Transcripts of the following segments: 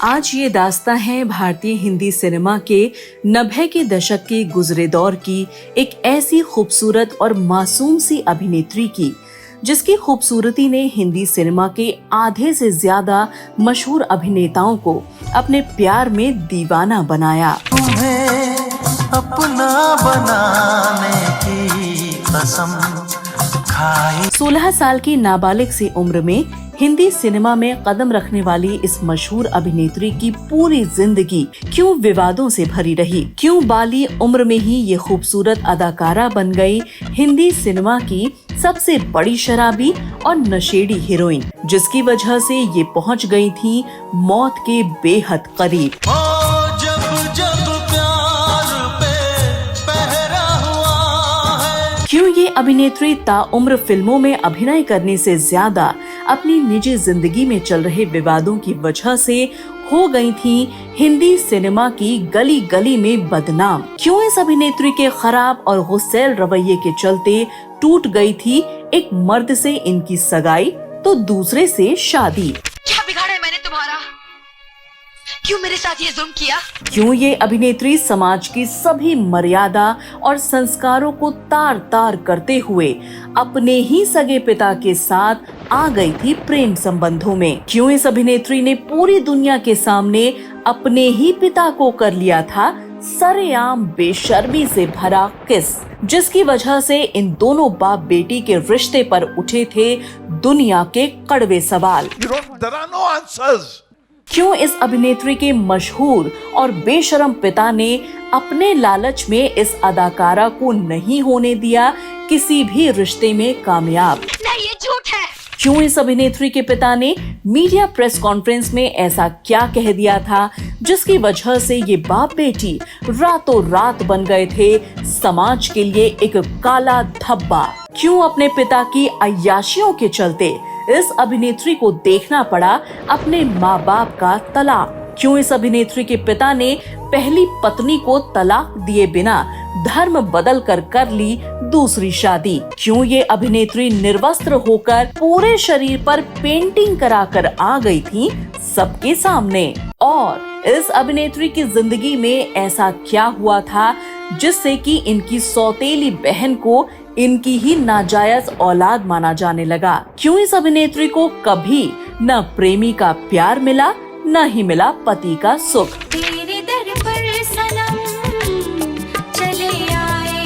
आज ये दास्तां है भारतीय हिंदी सिनेमा के 90 के दशक के गुजरे दौर की एक ऐसी खूबसूरत और मासूम सी अभिनेत्री की, जिसकी खूबसूरती ने हिंदी सिनेमा के आधे से ज्यादा मशहूर अभिनेताओं को अपने प्यार में दीवाना बनाया। तुम्हें अपना बनाने की कसम खाई। 16 साल की नाबालिग सी उम्र में हिंदी सिनेमा में कदम रखने वाली इस मशहूर अभिनेत्री की पूरी जिंदगी क्यों विवादों से भरी रही? क्यों बाली उम्र में ही ये खूबसूरत अदाकारा बन गई हिंदी सिनेमा की सबसे बड़ी शराबी और नशेड़ी हीरोइन, जिसकी वजह से ये पहुंच गई थी मौत के बेहद करीब। क्यों ये अभिनेत्री ताउम्र फिल्मों में अभिनय करने से ज्यादा अपनी निजी जिंदगी में चल रहे विवादों की वजह से हो गई थी हिंदी सिनेमा की गली गली में बदनाम? क्यों इस अभिनेत्री के खराब और गुस्सैल रवैये के चलते टूट गई थी एक मर्द से इनकी सगाई तो दूसरे से शादी? क्या बिगाड़ा है मैंने तुम्हारा? क्यों मेरे साथ ये जुल्म किया? क्यों ये अभिनेत्री समाज की सभी मर्यादा और संस्कारों को तार तार करते हुए अपने ही सगे पिता के साथ आ गई थी प्रेम संबंधों में? क्यों इस अभिनेत्री ने पूरी दुनिया के सामने अपने ही पिता को कर लिया था सरेआम बेशर्मी से भरा किस, जिसकी वजह से इन दोनों बाप बेटी के रिश्ते पर उठे थे दुनिया के कड़वे सवाल। क्यों इस अभिनेत्री के मशहूर और बेशरम पिता ने अपने लालच में इस अदाकारा को नहीं होने दिया किसी भी रिश्ते में कामयाब? नहीं, ये झूठ है। क्यों इस अभिनेत्री के पिता ने मीडिया प्रेस कॉन्फ्रेंस में ऐसा क्या कह दिया था जिसकी वजह से ये बाप बेटी रातों रात बन गए थे समाज के लिए एक काला धब्बा? क्यों अपने पिता की अय्याशियों के चलते इस अभिनेत्री को देखना पड़ा अपने माँ बाप का तलाक? क्यों इस अभिनेत्री के पिता ने पहली पत्नी को तलाक दिए बिना धर्म बदल कर ली दूसरी शादी? क्यों ये अभिनेत्री निर्वस्त्र होकर पूरे शरीर पर पेंटिंग कराकर आ गई थी सबके सामने? और इस अभिनेत्री की जिंदगी में ऐसा क्या हुआ था जिससे कि इनकी सौतेली बहन को इनकी ही नाजायज औलाद माना जाने लगा? क्यों इस अभिनेत्री को कभी न प्रेमी का प्यार मिला न ही मिला पति का सुख? तेरे दर पर सनम चले आए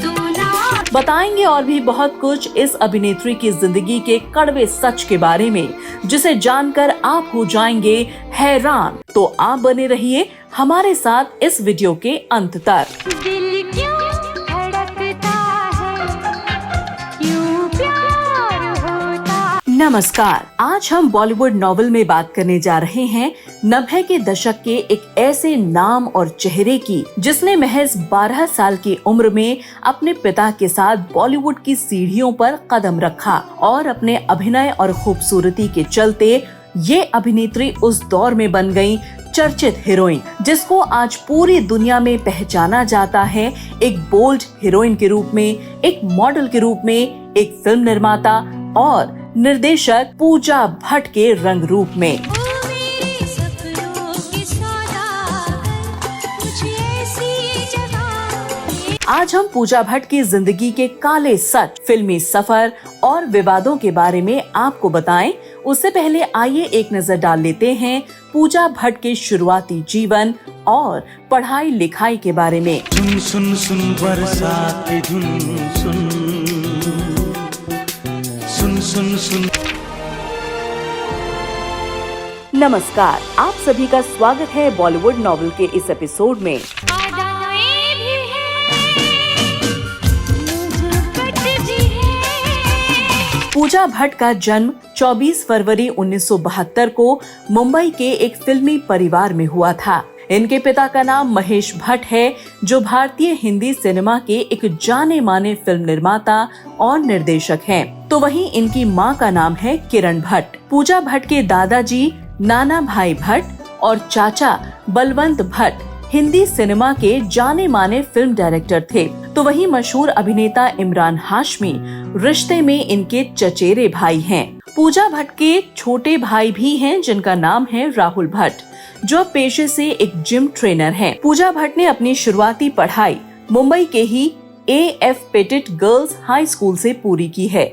तू ना। बताएंगे और भी बहुत कुछ इस अभिनेत्री की जिंदगी के कड़वे सच के बारे में, जिसे जानकर आप हो जाएंगे हैरान। तो आप बने रहिए हमारे साथ इस वीडियो के अंत तक। दिल क्यों धड़कता है, क्यों प्यार होता। नमस्कार, आज हम बॉलीवुड नॉवेल में बात करने जा रहे हैं 90 के दशक के एक ऐसे नाम और चेहरे की, जिसने महज 12 साल की उम्र में अपने पिता के साथ बॉलीवुड की सीढ़ियों पर कदम रखा और अपने अभिनय और खूबसूरती के चलते ये अभिनेत्री उस दौर में बन गई चर्चित हीरोइन, जिसको आज पूरी दुनिया में पहचाना जाता है एक बोल्ड हीरोइन के रूप में, एक मॉडल के रूप में, एक फिल्म निर्माता और निर्देशक पूजा भट्ट के रंग रूप में। आज हम पूजा भट्ट की जिंदगी के काले सच, फिल्मी सफर और विवादों के बारे में आपको बताएं। उससे पहले आइए एक नजर डाल लेते हैं पूजा भट्ट के शुरुआती जीवन और पढ़ाई लिखाई के बारे में। सुन सुन सुन बरसात की धुन सुन सुन सुन सुन। नमस्कार, आप सभी का स्वागत है बॉलीवुड नॉवेल के इस एपिसोड में। पूजा भट्ट का जन्म 24 फरवरी 1972 को मुंबई के एक फिल्मी परिवार में हुआ था। इनके पिता का नाम महेश भट्ट है, जो भारतीय हिंदी सिनेमा के एक जाने माने फिल्म निर्माता और निर्देशक हैं। तो वहीं इनकी मां का नाम है किरण भट्ट। पूजा भट्ट के दादाजी नाना भाई भट्ट और चाचा बलवंत भट्ट हिंदी सिनेमा के जाने माने फिल्म डायरेक्टर थे, तो वहीं मशहूर अभिनेता इमरान हाशमी रिश्ते में इनके चचेरे भाई हैं। पूजा भट्ट के छोटे भाई भी हैं जिनका नाम है राहुल भट्ट, जो पेशे से एक जिम ट्रेनर हैं। पूजा भट्ट ने अपनी शुरुआती पढ़ाई मुंबई के ही AF petit girls high school से पूरी की है,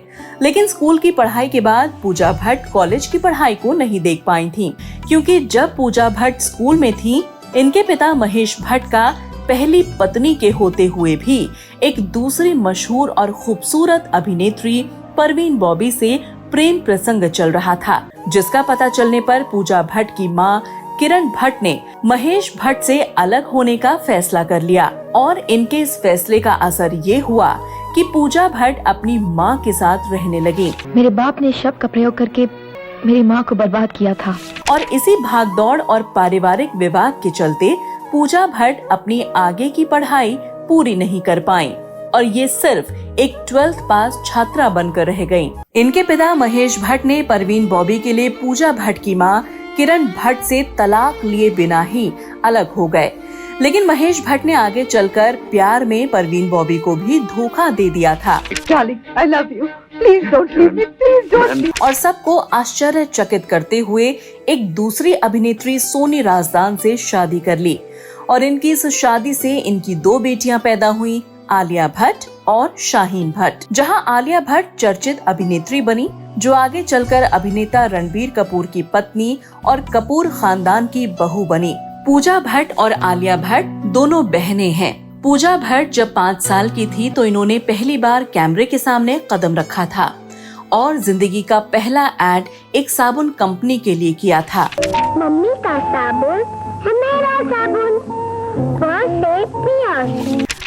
लेकिन स्कूल की पढ़ाई के बाद पूजा भट्ट कॉलेज की पढ़ाई को नहीं देख पाई थीं, क्योंकि जब पूजा भट्ट स्कूल में थीं, इनके पिता महेश भट्ट का पहली पत्नी के होते हुए भी एक दूसरी मशहूर और खूबसूरत अभिनेत्री परवीन बॉबी से प्रेम प्रसंग चल रहा था, जिसका पता चलने पर पूजा भट्ट की मां किरण भट्ट ने महेश भट्ट से अलग होने का फैसला कर लिया और इनके इस फैसले का असर ये हुआ कि पूजा भट्ट अपनी मां के साथ रहने लगी। मेरे बाप ने शब्द का प्रयोग करके मेरी मां को बर्बाद किया था और इसी भागदौड़ और पारिवारिक विवाद के चलते पूजा भट्ट अपनी आगे की पढ़ाई पूरी नहीं कर पाईं और ये सिर्फ एक 12th पास छात्रा बनकर रह गयीं। इनके पिता महेश भट्ट ने परवीन बॉबी के लिए पूजा भट्ट की मां किरण भट्ट से तलाक लिए बिना ही अलग हो गए, लेकिन महेश भट्ट ने आगे चलकर प्यार में परवीन बॉबी को भी धोखा दे दिया था। I love you. Please don't leave me. Please don't leave me. और सबको आश्चर्यचकित करते हुए एक दूसरी अभिनेत्री सोनी राजदान से शादी कर ली और इनकी इस शादी से इनकी 2 बेटियां पैदा हुई, आलिया भट्ट और शाहीन भट्ट। जहां आलिया भट्ट चर्चित अभिनेत्री बनी, जो आगे चलकर अभिनेता रणबीर कपूर की पत्नी और कपूर खानदान की बहू बनी। पूजा भट्ट और आलिया भट्ट दोनों बहनें हैं। पूजा भट्ट जब 5 साल की थी तो इन्होंने पहली बार कैमरे के सामने कदम रखा था और जिंदगी का पहला एड एक साबुन कंपनी के लिए किया था। मम्मी का साबुन है मेरा साबुन,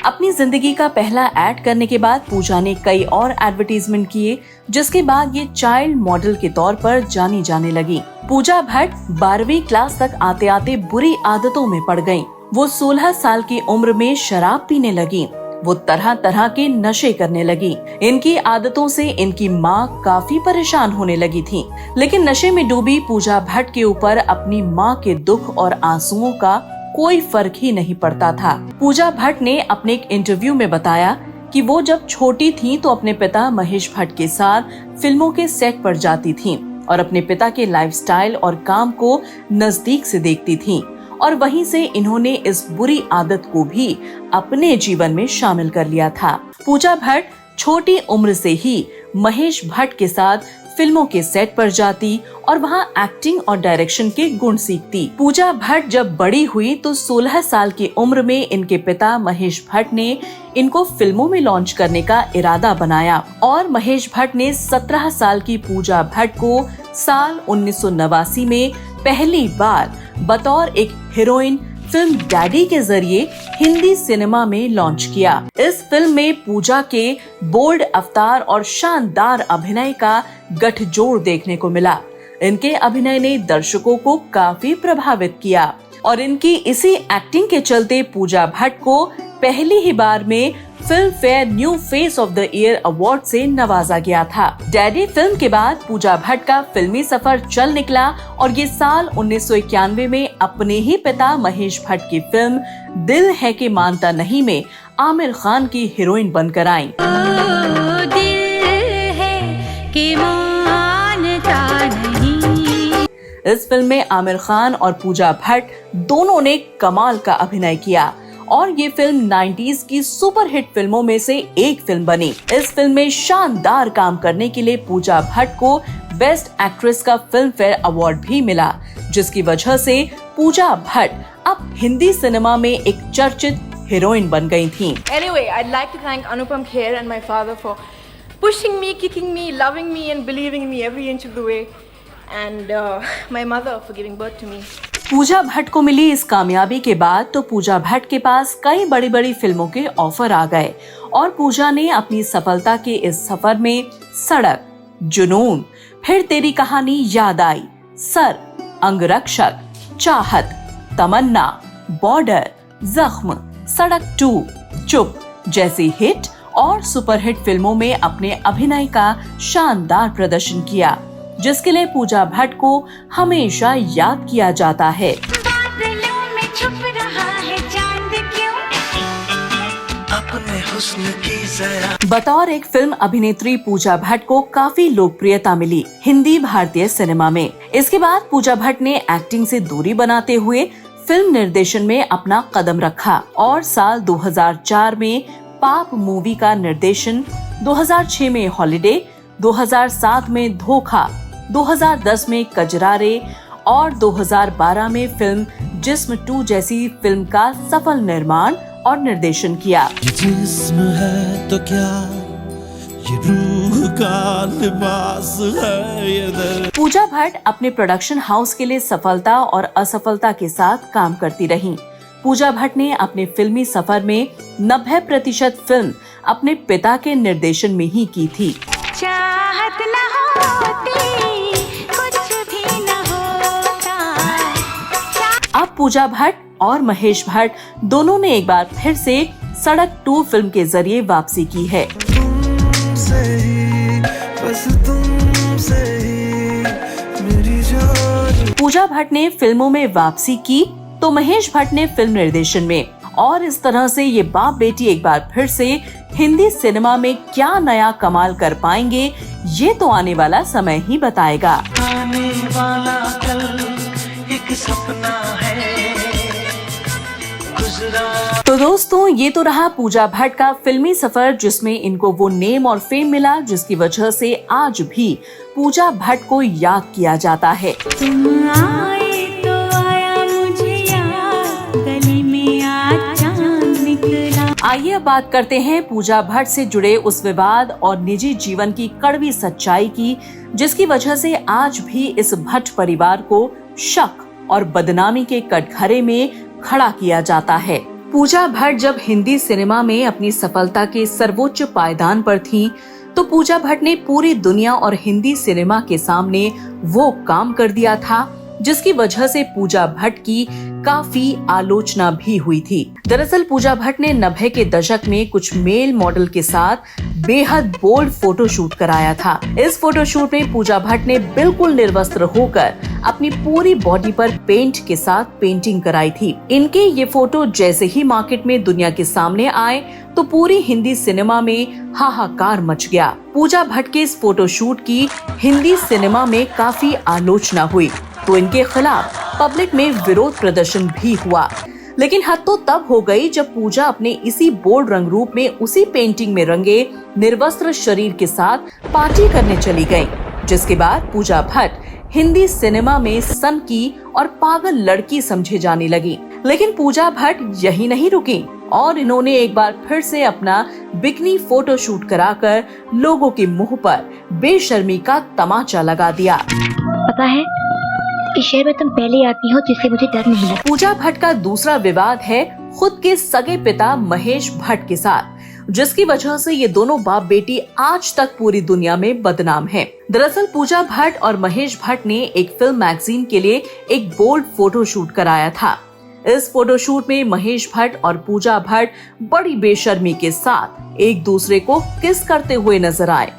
अपनी जिंदगी का पहला ऐड करने के बाद पूजा ने कई और एडवर्टीजमेंट किए, जिसके बाद ये चाइल्ड मॉडल के तौर पर जानी जाने लगी। पूजा भट्ट 12वीं क्लास तक आते आते बुरी आदतों में पड़ गईं। वो 16 साल की उम्र में शराब पीने लगी। वो तरह तरह के नशे करने लगी। इनकी आदतों से इनकी माँ काफी परेशान होने लगी थी, लेकिन नशे में डूबी पूजा भट्ट के ऊपर अपनी माँ के दुख और आंसुओं का कोई फर्क ही नहीं पड़ता था। पूजा भट्ट ने अपने एक इंटरव्यू में बताया कि वो जब छोटी थीं तो अपने पिता महेश भट्ट के साथ फिल्मों के सेट पर जाती थीं और अपने पिता के लाइफस्टाइल और काम को नजदीक से देखती थीं और वहीं से इन्होंने इस बुरी आदत को भी अपने जीवन में शामिल कर लिया था। पूजा भट्ट छोटी उम्र से ही महेश भट्ट के साथ फिल्मों के सेट पर जाती और वहां एक्टिंग और डायरेक्शन के गुण सीखती। पूजा भट्ट जब बड़ी हुई तो 16 साल की उम्र में इनके पिता महेश भट्ट ने इनको फिल्मों में लॉन्च करने का इरादा बनाया और महेश भट्ट ने 17 साल की पूजा भट्ट को साल 1989 में पहली बार बतौर एक हीरोइन फिल्म डैडी के जरिए हिंदी सिनेमा में लॉन्च किया। इस फिल्म में पूजा के बोल्ड अवतार और शानदार अभिनय का गठजोड़ देखने को मिला। इनके अभिनय ने दर्शकों को काफी प्रभावित किया और इनकी इसी एक्टिंग के चलते पूजा भट्ट को पहली ही बार में film fair new face of the year award से नवाजा गया था। डैडी फिल्म के बाद पूजा भट्ट का फिल्मी सफर चल निकला और ये साल 1991 में अपने ही पिता महेश भट्ट की फिल्म दिल है कि मानता नहीं में आमिर खान की हीरोइन बनकर आईं। इस फिल्म में आमिर खान और पूजा भट्ट दोनों ने कमाल का अभिनय किया और ये फिल्म 90s की सुपरहिट फिल्मों में से एक फिल्म बनी। इस फिल्म में शानदार काम करने के लिए पूजा भट्ट को बेस्ट एक्ट्रेस का फिल्म फेयर अवार्ड भी मिला, जिसकी वजह से पूजा भट्ट अब हिंदी सिनेमा में एक चर्चित हीरोइन बन गई थीं। Anyway, I'd like to thank Anupam Kher and my father for pushing me, kicking me, loving me and believing in me every inch of the way, and my mother for giving birth to me. Pooja Bhatt को मिली इस कामयाबी के बाद तो पूजा भट्ट के पास कई बड़ी बड़ी फिल्मों के ऑफर आ गए और पूजा ने अपनी सफलता के इस सफर में सड़क, जुनून, फिर तेरी कहानी याद आई, सर, अंगरक्षक, चाहत, तमन्ना, बॉर्डर, जख्म, सड़क 2, चुप जैसी हिट और सुपरहिट फिल्मों में अपने अभिनय का शानदार प्रदर्शन किया, जिसके लिए पूजा भट्ट को हमेशा याद किया जाता है। बादलों में छुप रहा है हुस्न की जरा। बतौर एक फिल्म अभिनेत्री पूजा भट्ट को काफी लोकप्रियता मिली हिंदी भारतीय सिनेमा में। इसके बाद पूजा भट्ट ने एक्टिंग से दूरी बनाते हुए फिल्म निर्देशन में अपना कदम रखा और साल 2004 में पाप मूवी का निर्देशन, 2006 में हॉलिडे, 2007 में धोखा, 2010 में कजरारे और 2012 में फिल्म जिस्म 2 जैसी फिल्म का सफल निर्माण और निर्देशन किया। ये जिस्म है तो क्या, ये रूह का लिबास है ये दर्द। पूजा भट्ट अपने प्रोडक्शन हाउस के लिए सफलता और असफलता के साथ काम करती रहीं। पूजा भट्ट ने अपने फिल्मी सफर में 90% फिल्म अपने पिता के निर्देशन में ही की थी। चाहत न होती कुछ भी न होता। अब पूजा भट्ट और महेश भट्ट दोनों ने एक बार फिर से सड़क 2 फिल्म के जरिए वापसी की है। तुमसे ही, बस तुमसे ही मेरी जान। पूजा भट्ट ने फिल्मों में वापसी की तो महेश भट्ट ने फिल्म निर्देशन में, और इस तरह से ये बाप बेटी एक बार फिर से हिंदी सिनेमा में क्या नया कमाल कर पाएंगे, ये तो आने वाला समय ही बताएगा। आने वाला कल एक सपना है गुजरा। तो दोस्तों, ये तो रहा पूजा भट्ट का फिल्मी सफर, जिसमें इनको वो नेम और फेम मिला जिसकी वजह से आज भी पूजा भट्ट को याद किया जाता है। तुम आए तो आया मुझे याद, गली में आज चांद निकला। आइए अब बात करते हैं पूजा भट्ट से जुड़े उस विवाद और निजी जीवन की कड़वी सच्चाई की, जिसकी वजह से आज भी इस भट्ट परिवार को शक और बदनामी के कटघरे में खड़ा किया जाता है। पूजा भट्ट जब हिंदी सिनेमा में अपनी सफलता के सर्वोच्च पायदान पर थीं, तो पूजा भट्ट ने पूरी दुनिया और हिंदी सिनेमा के सामने वो काम कर दिया था जिसकी वजह से पूजा भट्ट की काफी आलोचना भी हुई थी। दरअसल पूजा भट्ट ने 90 के दशक में कुछ मेल मॉडल के साथ बेहद बोल्ड फोटोशूट कराया था। इस फोटोशूट में पूजा भट्ट ने बिल्कुल निर्वस्त्र होकर अपनी पूरी बॉडी पर पेंट के साथ पेंटिंग कराई थी। इनके ये फोटो जैसे ही मार्केट में दुनिया के सामने आए तो पूरी हिंदी सिनेमा में हाहाकार मच गया। पूजा भट्ट के इस फोटोशूट की हिंदी सिनेमा में काफी आलोचना हुई तो इनके खिलाफ पब्लिक में विरोध प्रदर्शन भी हुआ। लेकिन हद तो तब हो गई जब पूजा अपने इसी बोल्ड रंग रूप में उसी पेंटिंग में रंगे निर्वस्त्र शरीर के साथ पार्टी करने चली गयी, जिसके बाद पूजा भट्ट हिंदी सिनेमा में सनकी और पागल लड़की समझे जाने लगी। लेकिन पूजा भट्ट यही नहीं रुकी और इन्होंने एक बार फिर से अपना बिकनी फोटोशूट कराकर लोगों के मुंह पर बेशर्मी का तमाचा लगा दिया। पता है, इस शहर में तुम पहले आदमी हो जिससे मुझे डर नहीं लगता। पूजा भट्ट का दूसरा विवाद है खुद के सगे पिता महेश भट्ट के साथ, जिसकी वजह से ये दोनों बाप बेटी आज तक पूरी दुनिया में बदनाम हैं। दरअसल पूजा भट्ट और महेश भट्ट ने एक फिल्म मैगजीन के लिए एक बोल्ड फोटोशूट कराया था। इस फोटोशूट में महेश भट्ट और पूजा भट्ट बड़ी बेशर्मी के साथ एक दूसरे को किस करते हुए नजर आए।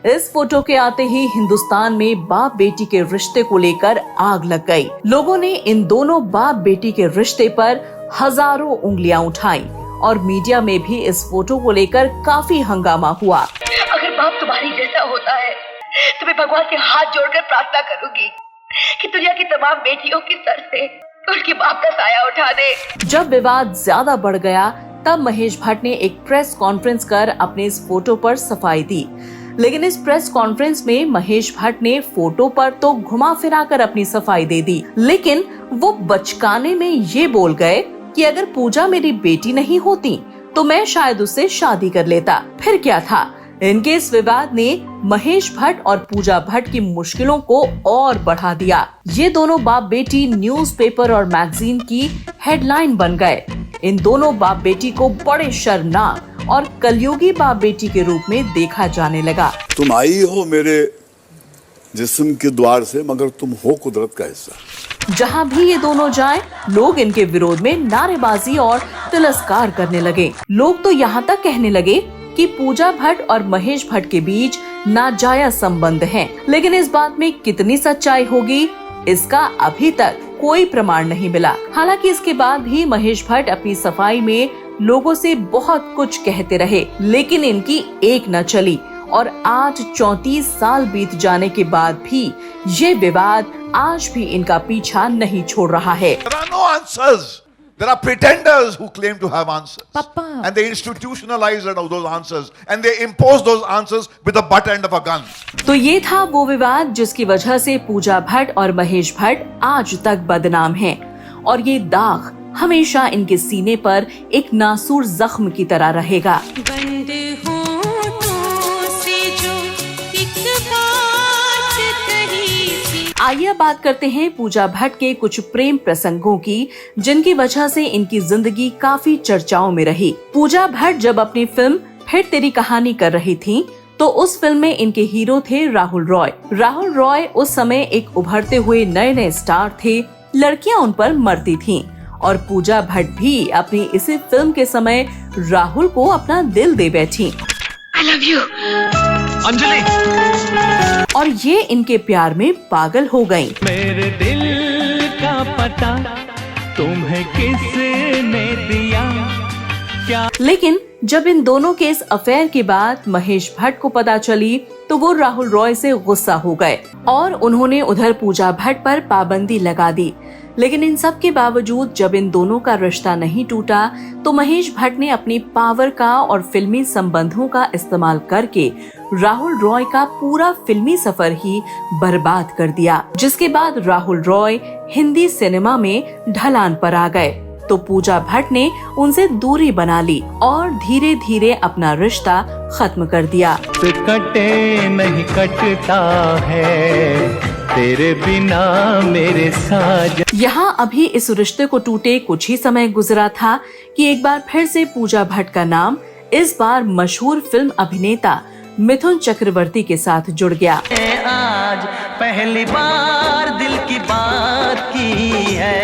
इस फोटो के आते ही हिंदुस्तान में बाप बेटी के रिश्ते को लेकर आग लग गई। लोगों ने इन दोनों बाप बेटी के रिश्ते पर हजारों उंगलियां उठाई और मीडिया में भी इस फोटो को लेकर काफी हंगामा हुआ। अगर बाप तुम्हारी जैसा होता है तो मैं भगवान के हाथ जोड़कर प्रार्थना करूंगी कि दुनिया की तमाम बेटियों की सर से उनके बाप का साया उठा दे। जब विवाद ज्यादा बढ़ गया तब महेश भट्ट ने एक प्रेस कॉन्फ्रेंस कर अपने इस फोटो पर सफाई दी। लेकिन इस प्रेस कॉन्फ्रेंस में महेश भट्ट ने फोटो पर तो घुमा फिरा कर अपनी सफाई दे दी, लेकिन वो बचकाने में ये बोल गए कि अगर पूजा मेरी बेटी नहीं होती तो मैं शायद उससे शादी कर लेता। फिर क्या था, इनके इस विवाद ने महेश भट्ट और पूजा भट्ट की मुश्किलों को और बढ़ा दिया। ये दोनों बाप बेटी न्यूज़पेपर और मैगजीन की हेडलाइन बन गए। इन दोनों बाप बेटी को बड़े शर्मनाक और कलयुगी बाप बेटी के रूप में देखा जाने लगा। तुम आई हो मेरे जिस्म के द्वार से, मगर तुम हो कुदरत का हिस्सा। जहां भी ये दोनों जाएं, लोग इनके विरोध में नारेबाजी और तिरस्कार करने लगे। लोग तो यहाँ तक कहने लगे कि पूजा भट्ट और महेश भट्ट के बीच नाजायज संबंध हैं। लेकिन इस बात में कितनी सच्चाई होगी, इसका अभी तक कोई प्रमाण नहीं मिला। हालांकि इसके बाद भी महेश भट्ट अपनी सफाई में लोगों से बहुत कुछ कहते रहे, लेकिन इनकी एक न चली और आज 34 साल बीत जाने के बाद भी ये विवाद आज भी इनका पीछा नहीं छोड़ रहा है। There are no answers. There are pretenders who claim to have answers. Papa. And they institutionalize those answers and they impose those answers with the butt end of a gun. तो ये था वो विवाद जिसकी वजह से पूजा भट्ट और महेश भट्ट आज तक बदनाम हैं और ये दाग हमेशा इनके सीने पर एक नासूर जख्म की तरह रहेगा। बंद होठों से जो एक बात कही थी। आइए अब बात करते हैं पूजा भट्ट के कुछ प्रेम प्रसंगों की, जिनकी वजह से इनकी जिंदगी काफी चर्चाओं में रही। पूजा भट्ट जब अपनी फिल्म फिर तेरी कहानी कर रही थीं, तो उस फिल्म में इनके हीरो थे राहुल रॉय। राहुल रॉय उस समय एक उभरते हुए नए स्टार थे, लड़कियां उन पर मरती थीं और पूजा भट्ट भी अपनी इसी फिल्म के समय राहुल को अपना दिल दे बैठी। I love you. अंजलि, और ये इनके प्यार में पागल हो गईं। मेरे दिल का पता तुम्हें किसने दिया क्या? लेकिन जब इन दोनों के इस अफेयर की बात महेश भट्ट को पता चली तो वो राहुल रॉय से गुस्सा हो गए और उन्होंने उधर पूजा भट्ट पर पाबंदी लगा दी। लेकिन इन सब के बावजूद जब इन दोनों का रिश्ता नहीं टूटा तो महेश भट्ट ने अपनी पावर का और फिल्मी संबंधों का इस्तेमाल करके राहुल रॉय का पूरा फिल्मी सफर ही बर्बाद कर दिया, जिसके बाद राहुल रॉय हिंदी सिनेमा में ढलान पर आ गए। तो पूजा भट्ट ने उनसे दूरी बना ली और धीरे धीरे अपना रिश्ता खत्म कर दिया। कटे नहीं कटता है तेरे बिना मेरे साज। यहाँ अभी इस रिश्ते को टूटे कुछ ही समय गुजरा था कि एक बार फिर से पूजा भट्ट का नाम इस बार मशहूर फिल्म अभिनेता मिथुन चक्रवर्ती के साथ जुड़ गया। आज पहली बार दिल की बात की है।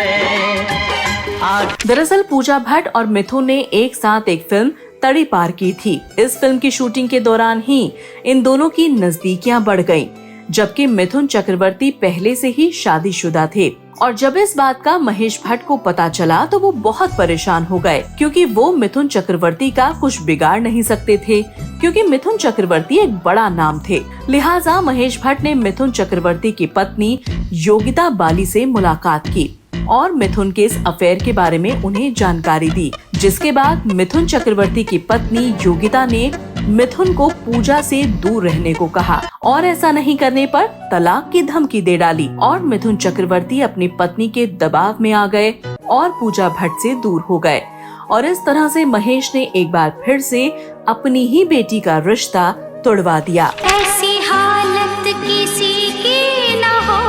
दरअसल पूजा भट्ट और मिथुन ने एक साथ एक फिल्म तड़ी पार की थी। इस फिल्म की शूटिंग के दौरान ही इन दोनों की नजदीकियां बढ़ गईं, जबकि मिथुन चक्रवर्ती पहले से ही शादीशुदा थे। और जब इस बात का महेश भट्ट को पता चला तो वो बहुत परेशान हो गए, क्योंकि वो मिथुन चक्रवर्ती का कुछ बिगाड़ नहीं सकते थे, क्योंकि मिथुन चक्रवर्ती एक बड़ा नाम थे। लिहाजा महेश भट्ट ने मिथुन चक्रवर्ती की पत्नी योगिता बाली से मुलाकात की और मिथुन के इस अफेयर के बारे में उन्हें जानकारी दी, जिसके बाद मिथुन चक्रवर्ती की पत्नी योगिता ने मिथुन को पूजा से दूर रहने को कहा और ऐसा नहीं करने पर तलाक की धमकी दे डाली और मिथुन चक्रवर्ती अपनी पत्नी के दबाव में आ गए और पूजा भट्ट से दूर हो गए। और इस तरह से महेश ने एक बार फिर से अपनी ही बेटी का रिश्ता तोड़वा दिया। ऐसी हालत किसी की न हो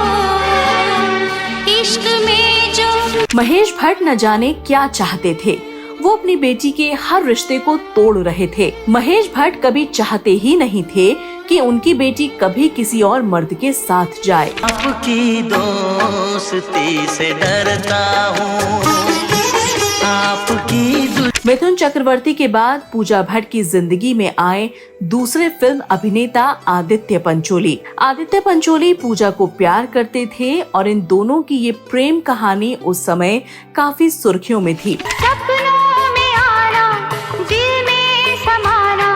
इश्क में जो। महेश भट्ट न जाने क्या चाहते थे, वो अपनी बेटी के हर रिश्ते को तोड़ रहे थे। महेश भट्ट कभी चाहते ही नहीं थे कि उनकी बेटी कभी किसी और मर्द के साथ जाए। आपकी दोस्ती से डरता हूँ, आपकी मिथुन चक्रवर्ती के बाद पूजा भट्ट की जिंदगी में आए दूसरे फिल्म अभिनेता आदित्य पंचोली। आदित्य पंचोली पूजा को प्यार करते थे और इन दोनों की ये प्रेम कहानी उस समय काफी सुर्खियों में थी। सपनों में आना, दिल में समाना,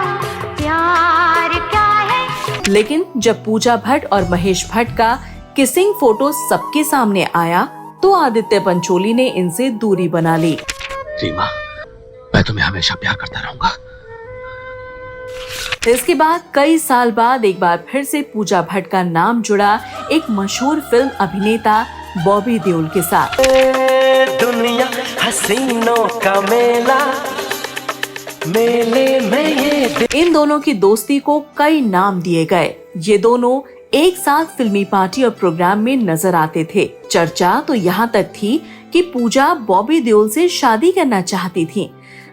प्यार क्या है। लेकिन जब पूजा भट्ट और महेश भट्ट का किसिंग फोटो सबके सामने आया तो आदित्य पंचोली ने इनसे दूरी बना ली। रीमा, मैं तुम्हें हमेशा प्यार करता रहूंगा। इसके बाद कई साल बाद एक बार फिर से पूजा भट्ट का नाम जुड़ा एक मशहूर फिल्म अभिनेता बॉबी देओल के साथ। दुनिया हसीनों का मेला, मेले में ये। इन दोनों की दोस्ती को कई नाम दिए गए। ये दोनों एक साथ फिल्मी पार्टी और प्रोग्राम में नजर आते थे। चर्चा तो यहाँ तक थी कि पूजा बॉबी देओल से शादी करना चाहती थी,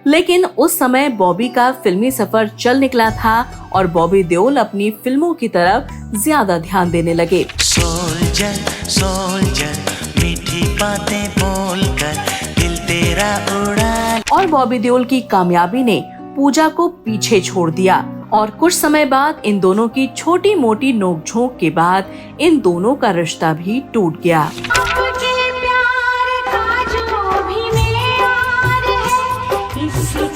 लेकिन उस समय बॉबी का फिल्मी सफर चल निकला था और बॉबी देओल अपनी फिल्मों की तरफ ज्यादा ध्यान देने लगे। सोल्जर सोल्जर मीठी बातें बोलकर दिल तेरा उड़ा। और बॉबी देओल की कामयाबी ने पूजा को पीछे छोड़ दिया और कुछ समय बाद इन दोनों की छोटी मोटी नोकझोंक के बाद इन दोनों का रिश्ता भी टूट गया। आपके प्यार का जो भी मेरा है, इसी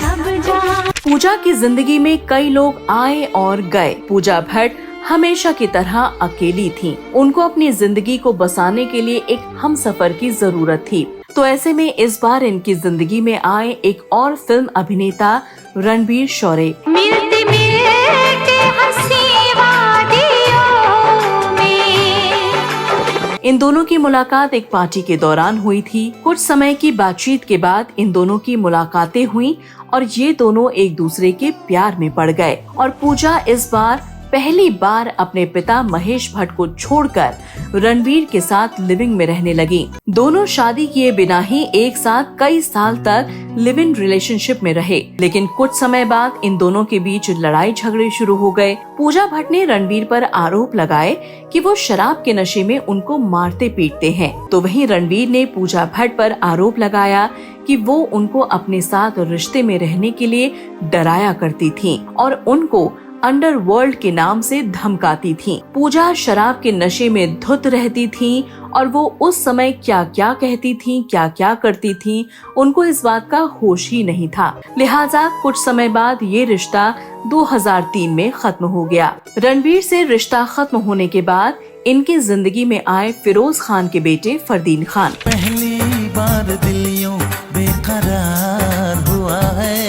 पूजा की जिंदगी में कई लोग आए और गए। पूजा भट्ट हमेशा की तरह अकेली थीं। उनको अपनी जिंदगी को बसाने के लिए एक हमसफर की जरूरत थी। तो ऐसे में इस बार इनकी जिंदगी में आए एक और फिल्म अभिनेता रणबीर शौरे। मिलते मिलते हंसी वादियों में। इन दोनों की मुलाकात एक पार्टी के दौरान हुई थी। कुछ समय की बातचीत के बाद इन दोनों की मुलाकातें हुई और ये दोनों एक दूसरे के प्यार में पड़ गए। और पूजा इस बार पहली बार अपने पिता महेश भट्ट को छोड़कर रणबीर के साथ लिविंग में रहने लगी। दोनों शादी किए बिना ही एक साथ कई साल तक लिव इन रिलेशनशिप में रहे, लेकिन कुछ समय बाद इन दोनों के बीच लड़ाई झगड़े शुरू हो गए। पूजा भट्ट ने रणबीर पर आरोप लगाए कि वो शराब के नशे में उनको मारते पीटते हैं, तो वहीं रणबीर ने पूजा भट्ट पर आरोप लगाया कि वो उनको अपने साथ रिश्ते में रहने के लिए डराया करती थी और उनको अंडरवर्ल्ड के नाम से धमकाती थी। पूजा शराब के नशे में धुत रहती थी और वो उस समय क्या क्या कहती थी, क्या क्या करती थी, उनको इस बात का होश ही नहीं था। लिहाजा कुछ समय बाद ये रिश्ता 2003 में खत्म हो गया। रणबीर से रिश्ता खत्म होने के बाद इनकी जिंदगी में आए फिरोज खान के बेटे फरदीन खान। पहली बार दिल यूं बेकरार हुआ है,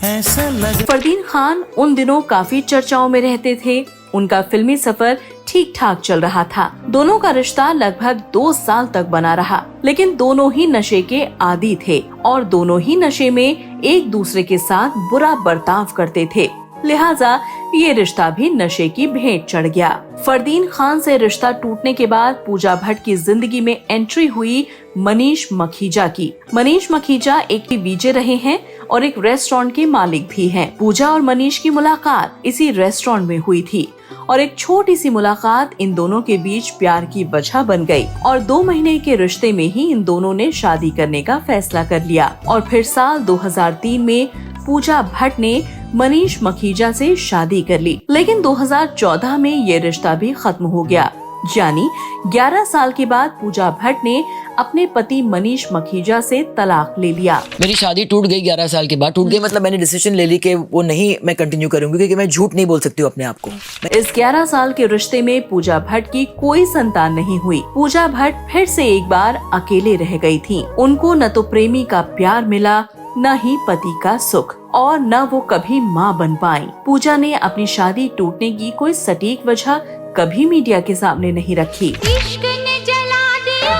ऐसा लगे। फरदीन खान उन दिनों काफी चर्चाओं में रहते थे। उनका फिल्मी सफर ठीक ठाक चल रहा था। दोनों का रिश्ता लगभग 2 साल तक बना रहा, लेकिन दोनों ही नशे के आदी थे और दोनों ही नशे में एक दूसरे के साथ बुरा बर्ताव करते थे। लिहाजा ये रिश्ता भी नशे की भेंट चढ़ गया। फरदीन खान से रिश्ता टूटने के बाद पूजा भट्ट की जिंदगी में एंट्री हुई मनीष मखीजा की। मनीष मखीजा एक वीजे रहे हैं और एक रेस्टोरेंट के मालिक भी हैं। पूजा और मनीष की मुलाकात इसी रेस्टोरेंट में हुई थी और एक छोटी सी मुलाकात इन दोनों के बीच प्यार की वजह बन गई और 2 महीने के रिश्ते में ही इन दोनों ने शादी करने का फैसला कर लिया। और फिर साल 2003 में पूजा भट्ट ने मनीष मखीजा से शादी कर ली, लेकिन 2014 में ये रिश्ता भी खत्म हो गया। यानी 11 साल के बाद पूजा भट्ट ने अपने पति मनीष मखीजा से तलाक ले लिया। मेरी शादी टूट गई 11 साल के बाद। टूट गई मतलब मैंने डिसीजन ले ली कि वो नहीं मैं कंटिन्यू करूंगी, क्योंकि मैं झूठ नहीं बोल सकती हूँ अपने आप को। इस 11 साल के रिश्ते में पूजा भट्ट की कोई संतान नहीं हुई। पूजा भट्ट फिर से एक बार अकेले रह गई थी। उनको न तो प्रेमी का प्यार मिला, न ही पति का सुख, और न वो कभी माँ बन पाई। पूजा ने अपनी शादी टूटने की कोई सटीक वजह कभी मीडिया के सामने नहीं रखी। इश्क ने जला दिया,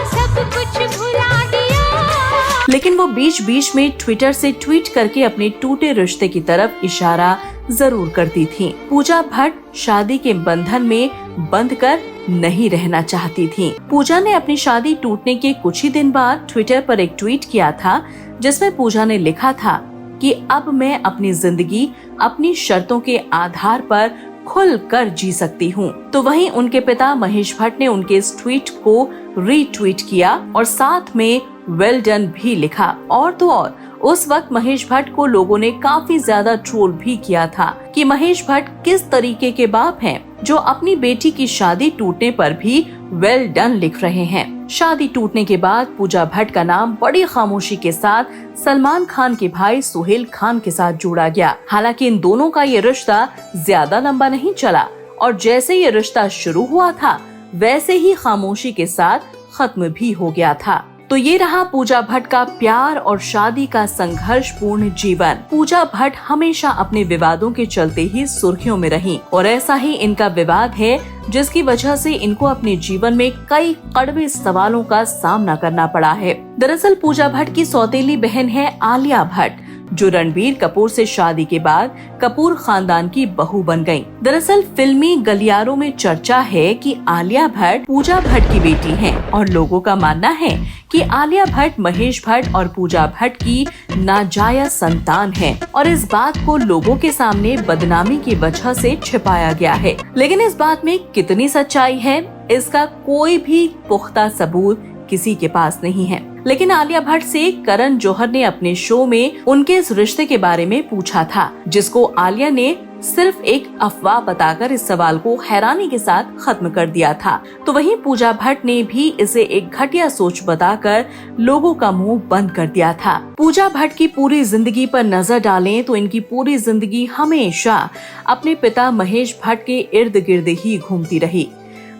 सब कुछ भुला दिया। लेकिन वो बीच बीच में ट्विटर से ट्वीट करके अपने टूटे रिश्ते की तरफ इशारा जरूर करती थी। पूजा भट्ट शादी के बंधन में बंध कर नहीं रहना चाहती थी। पूजा ने अपनी शादी टूटने के कुछ ही दिन बाद ट्विटर पर एक ट्वीट किया था, जिसमें पूजा ने लिखा था कि अब मैं अपनी जिंदगी अपनी शर्तों के आधार पर खुल कर जी सकती हूँ। तो वहीं उनके पिता महेश भट्ट ने उनके इस ट्वीट को रीट्वीट किया और साथ में वेल डन भी लिखा। और तो और उस वक्त महेश भट्ट को लोगों ने काफी ज्यादा ट्रोल भी किया था कि महेश भट्ट किस तरीके के बाप हैं जो अपनी बेटी की शादी टूटने पर भी वेल डन लिख रहे हैं। शादी टूटने के बाद पूजा भट्ट का नाम बड़ी खामोशी के साथ सलमान खान के भाई सुहेल खान के साथ जोड़ा गया। हालांकि इन दोनों का ये रिश्ता ज्यादा लंबा नहीं चला और जैसे ये रिश्ता शुरू हुआ था वैसे ही खामोशी के साथ खत्म भी हो गया था। तो ये रहा पूजा भट्ट का प्यार और शादी का संघर्षपूर्ण जीवन। पूजा भट्ट हमेशा अपने विवादों के चलते ही सुर्खियों में रही और ऐसा ही इनका विवाद है जिसकी वजह से इनको अपने जीवन में कई कड़वे सवालों का सामना करना पड़ा है। दरअसल पूजा भट्ट की सौतेली बहन है आलिया भट्ट, जो रणबीर कपूर से शादी के बाद कपूर खानदान की बहू बन गयी। दरअसल फिल्मी गलियारों में चर्चा है कि आलिया भट्ट पूजा भट्ट की बेटी हैं और लोगों का मानना है कि आलिया भट्ट महेश भट्ट और पूजा भट्ट की नाजायज संतान है और इस बात को लोगों के सामने बदनामी की वजह से छिपाया गया है। लेकिन इस बात में कितनी सच्चाई है, इसका कोई भी पुख्ता सबूत किसी के पास नहीं है। लेकिन आलिया भट्ट से करण जौहर ने अपने शो में उनके इस रिश्ते के बारे में पूछा था, जिसको आलिया ने सिर्फ एक अफवाह बताकर इस सवाल को हैरानी के साथ खत्म कर दिया था। तो वहीं पूजा भट्ट ने भी इसे एक घटिया सोच बताकर लोगों का मुंह बंद कर दिया था। पूजा भट्ट की पूरी जिंदगी पर नजर डालें तो इनकी पूरी जिंदगी हमेशा अपने पिता महेश भट्ट के इर्द गिर्द ही घूमती रही।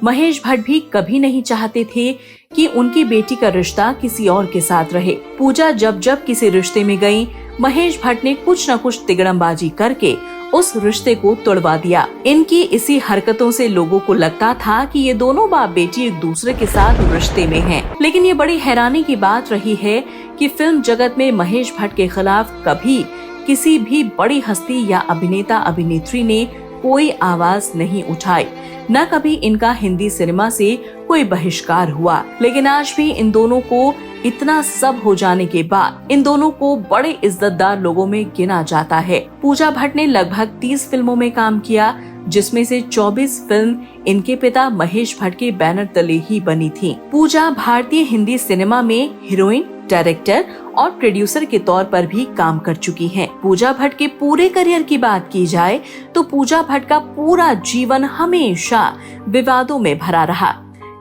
महेश भट्ट भी कभी नहीं चाहते थे कि उनकी बेटी का रिश्ता किसी और के साथ रहे। पूजा जब जब किसी रिश्ते में गई, महेश भट्ट ने कुछ न कुछ तिगड़मबाजी करके उस रिश्ते को तोड़वा दिया। इनकी इसी हरकतों से लोगों को लगता था कि ये दोनों बाप बेटी एक दूसरे के साथ रिश्ते में हैं। लेकिन ये बड़ी हैरानी की बात रही है कि फिल्म जगत में महेश भट्ट के खिलाफ कभी किसी भी बड़ी हस्ती या अभिनेता अभिनेत्री ने कोई आवाज नहीं उठाई, न कभी इनका हिंदी सिनेमा से कोई बहिष्कार हुआ। लेकिन आज भी इन दोनों को इतना सब हो जाने के बाद इन दोनों को बड़े इज्जतदार लोगों में गिना जाता है। पूजा भट्ट ने लगभग 30 फिल्मों में काम किया, जिसमें से 24 फिल्म इनके पिता महेश भट्ट के बैनर तले ही बनी थी। पूजा भारतीय हिंदी सिनेमा में हीरोइन, डायरेक्टर और प्रोड्यूसर के तौर पर भी काम कर चुकी हैं। पूजा भट्ट के पूरे करियर की बात की जाए तो पूजा भट्ट का पूरा जीवन हमेशा विवादों में भरा रहा।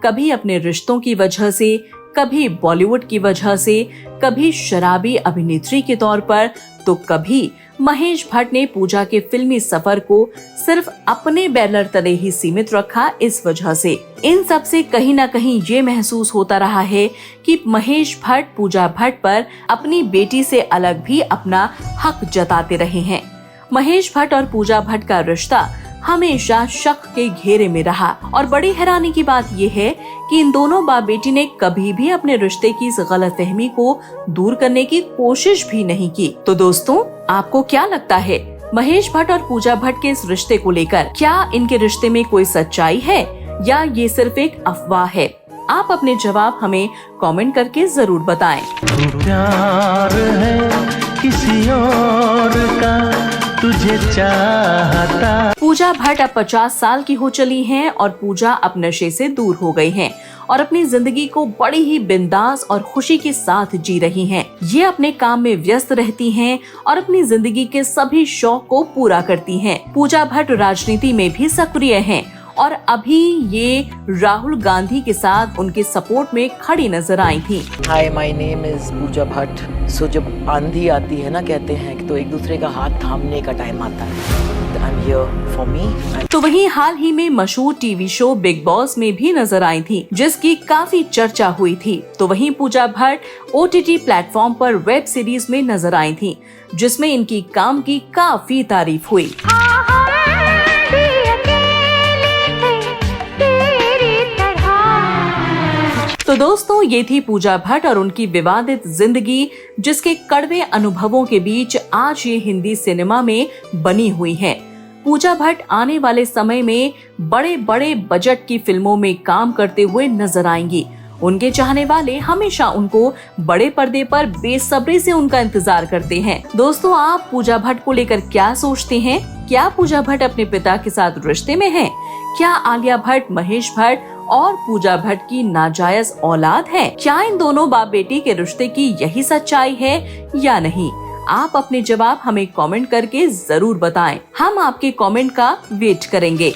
कभी अपने रिश्तों की वजह से, कभी बॉलीवुड की वजह से, कभी शराबी अभिनेत्री के तौर पर, तो कभी महेश भट्ट ने पूजा के फिल्मी सफर को सिर्फ अपने बैनर तले ही सीमित रखा। इस वजह से इन सब से कहीं न कहीं ये महसूस होता रहा है कि महेश भट्ट पूजा भट्ट पर अपनी बेटी से अलग भी अपना हक जताते रहे हैं। महेश भट्ट और पूजा भट्ट का रिश्ता हमेशा शक के घेरे में रहा और बड़ी हैरानी की बात यह है कि इन दोनों बाप बेटी ने कभी भी अपने रिश्ते की इस गलतफहमी को दूर करने की कोशिश भी नहीं की। तो दोस्तों, आपको क्या लगता है, महेश भट्ट और पूजा भट्ट के इस रिश्ते को लेकर क्या इनके रिश्ते में कोई सच्चाई है या ये सिर्फ एक अफवाह है? आप अपने जवाब हमें कमेंट करके जरूर बताएं। प्यार है किसी और का, तुझे चाहता। पूजा भट्ट अब 50 साल की हो चली हैं और पूजा अब नशे से दूर हो गई हैं और अपनी जिंदगी को बड़ी ही बिंदास और खुशी के साथ जी रही हैं। ये अपने काम में व्यस्त रहती हैं और अपनी जिंदगी के सभी शौक को पूरा करती हैं। पूजा भट्ट राजनीति में भी सक्रिय हैं और अभी ये राहुल गांधी के साथ उनके सपोर्ट में खड़ी नजर आई थी। हाय, my name is Pooja Bhatt. सो जब आंधी आती है ना, कहते हैं तो एक दूसरे का हाथ थामने का टाइम आता है। I'm here for me. तो वहीं हाल ही में मशहूर टीवी शो बिग बॉस में भी नजर आई थी, जिसकी काफी चर्चा हुई थी। तो वहीं पूजा भट्ट OTT प्लेटफॉर्म पर वेब सीरीज में नजर आई थी, जिसमें इनकी काम की काफी तारीफ हुई। तो दोस्तों, ये थी पूजा भट्ट और उनकी विवादित जिंदगी, जिसके कड़वे अनुभवों के बीच आज ये हिंदी सिनेमा में बनी हुई है। पूजा भट्ट आने वाले समय में बड़े बड़े बजट की फिल्मों में काम करते हुए नजर आएंगी। उनके चाहने वाले हमेशा उनको बड़े पर्दे पर बेसब्री से उनका इंतजार करते हैं। दोस्तों, आप पूजा भट्ट को लेकर क्या सोचते हैं? क्या पूजा भट्ट अपने पिता के साथ रिश्ते में हैं? क्या आलिया भट्ट, महेश भट्ट और पूजा भट्ट की नाजायज औलाद है? क्या इन दोनों बाप बेटी के रिश्ते की यही सच्चाई है या नहीं? आप अपने जवाब हमें कमेंट करके जरूर बताएं। हम आपके कमेंट का वेट करेंगे।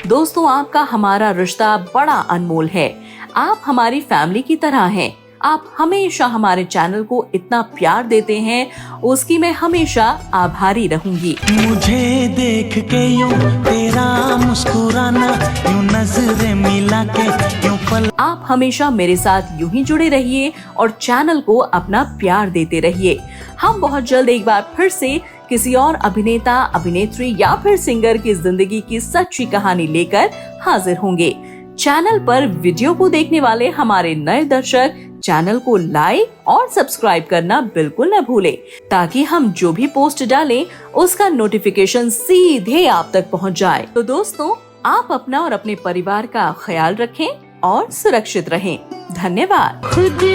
दोस्तों, आपका हमारा रिश्ता बड़ा अनमोल है। आप हमारी फैमिली की तरह हैं। आप हमेशा हमारे चैनल को इतना प्यार देते हैं, उसकी मैं हमेशा आभारी रहूंगी। मुझे देख के यूं तेरा मुस्कुराना, यूं नजरें मिला के यूं पल। आप हमेशा मेरे साथ यूं ही जुड़े रहिए और चैनल को अपना प्यार देते रहिए। हम बहुत जल्द एक बार फिर से किसी और अभिनेता, अभिनेत्री या फिर सिंगर की जिंदगी की सच्ची कहानी लेकर हाजिर होंगे। चैनल पर वीडियो को देखने वाले हमारे नए दर्शक चैनल को लाइक और सब्सक्राइब करना बिल्कुल न भूलें, ताकि हम जो भी पोस्ट डालें उसका नोटिफिकेशन सीधे आप तक पहुंच जाए। तो दोस्तों, आप अपना और अपने परिवार का ख्याल रखें और सुरक्षित रहें। धन्यवाद। खुद भी